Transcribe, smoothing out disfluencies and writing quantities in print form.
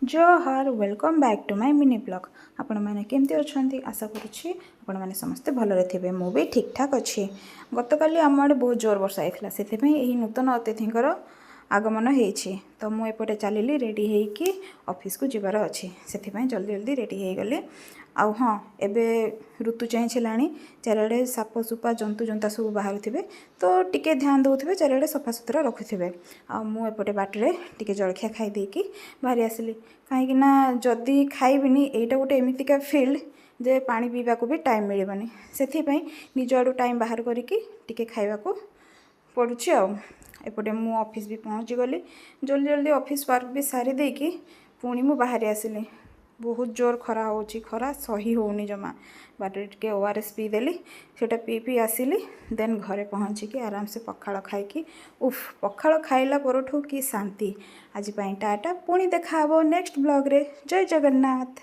जोहार welcome back to my mini blog. आपण मैंने केमती अच्छा आशा करुच्छी आपण मैंने समस्ते भलरे थे। मु भी ठीक ठाक अच्छी। गतकाली आम आड़े बहुत जोर वर्षा होता से नूतन अतिथिंकर आगमन होती तो मुझे चलिली रेडी होगी ऑफिस को जीवार अच्छी से जल्दी जल्दी रेडी हो गली। आउ हाँ एबे ऋतु चेंज है चारिड़े साप सुपा जंतु जंता सब बाहर थे तो टिके ध्यान दौथे चारिड़े सफा सुतरा रखुथे। मुझे बाटे टिके जलखिया खाई देकी बाहरी आसिली कहीं जदि खाइबिनी एटा गोटे एमतीका फिल्ड जे पानी पीवा को भी टाइम मिलबनी से निज आड़ू टाइम बाहर करके टिके खाइबा को पड़ुछि। एपटे मु ऑफिस भी पहुँची गली जल्दी जल्दी ऑफिस वर्क भी सारी देकी पुणी मु बाहरी आसिली। बहुत जोर खरा होची खरा सही होनी जमा बाटे टिके ओआरएस पी देली सेटा पी आसिली देन घरे पहुँचिकी आराम से पखाड़ खाइकी उफ पखाड़ खाइला परठू की शांति। आज टाटा पुणी देखा नेक्स्ट ब्लॉग रे। जय जगन्नाथ।